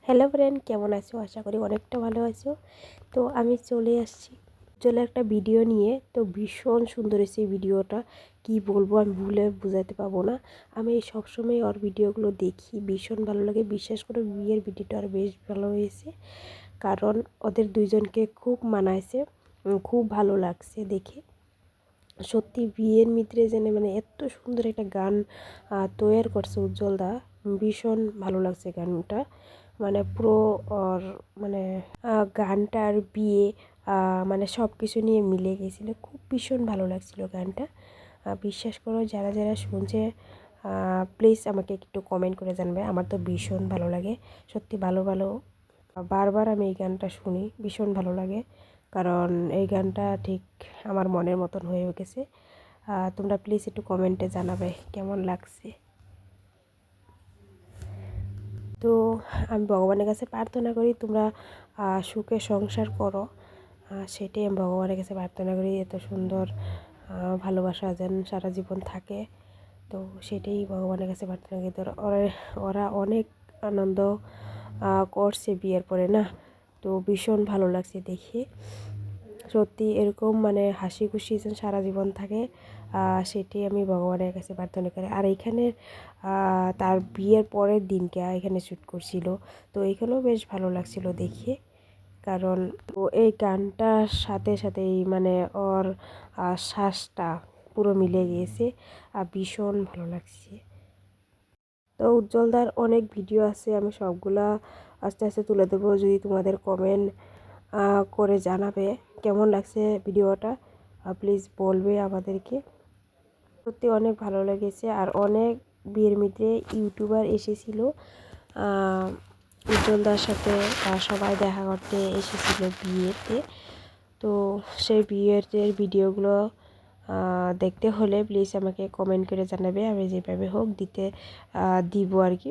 Hello friend, কেমন আছো? আশা করি অনেকটা ভালো আছো। তো আমি চলে আসছি একটা ভিডিও নিয়ে। তো ভীষণ সুন্দর হয়েছে এই ভিডিওটা, কি বলবো আমি ভুলে বোঝাতে পারবো না। আমি সবসময় ওর ভিডিওগুলো দেখি, ভীষণ ভালো লাগে। বিশ্বাস করে বিয়ের ভিডিওটা আর বেশ ভালো হয়েছে, কারণ ওদের দুইজনকে খুব মানাইছে, খুব ভালো লাগছে দেখে। সত্যি বিয়ের মিত্রে জেনে মানে এত সুন্দর একটা গান তৈরি করছে উজ্জ্বলদা, ভীষণ ভালো লাগছে গানটা। মানে পুরো ওর মানে গানটার বিয়ে মানে সব কিছু নিয়ে মিলে গেছিলো, খুব ভীষণ ভালো লাগছিল গানটা। বিশ্বাস করো যারা যারা শুনছে প্লিজ আমাকে একটু কমেন্ট করে জানবে। আমার তো ভীষণ ভালো লাগে, সত্যি ভালো ভালো বারবার আমি এই গানটা শুনি, ভীষণ ভালো লাগে। কারণ এই গানটা ঠিক আমার মনের মতন হয়ে গেছে। তোমরা প্লিজ একটু কমেন্টে জানাবে কেমন লাগছে। তো আমি ভগবানের কাছে প্রার্থনা করি তোমরা সুখে সংসার করো, সেটাই আমি ভগবানের কাছে প্রার্থনা করি। এত সুন্দর ভালোবাসা যেন সারা জীবন থাকে, তো সেটাই ভগবানের কাছে প্রার্থনা করি। তো ওরা অনেক আনন্দ করছে বিয়ের পরে না, তো ভীষণ ভালো লাগছে দেখে। সত্যি এরকম মানে হাসি খুশি যেন সারা জীবন থাকে, সেটি আমি ভগবানের কাছে প্রার্থনা করি। আর এইখানে তার বিয়ের পরের দিনকে এখানে শ্যুট করছিল, তো এখানেও বেশ ভালো লাগছিল দেখে। কারণ ও এই গানটার সাথে সাথেই মানে ওর শ্বাসটা পুরো মিলে গিয়েছে, আর ভীষণ ভালো লাগছে। তো উজ্জ্বলদার অনেক ভিডিও আছে, আমি সবগুলা আস্তে আস্তে তুলে দেবো। যদি তোমাদের কমেন্ট করে জানাবে কেমন লাগছে ভিডিওটা, প্লিজ বলবে আমাদেরকে। সত্যি অনেক ভালো লেগেছে। আর অনেক বিয়ের মিত্রে ইউটিউবার এসেছিল উজ্জ্বলদার সাথে, সবাই দেখা করতে এসেছিল বিয়েতে। তো সেই বিয়ের ভিডিওগুলো দেখতে হলে প্লিজ আমাকে কমেন্ট করে জানাবে, আমি যেভাবে হোক দিব আর কি।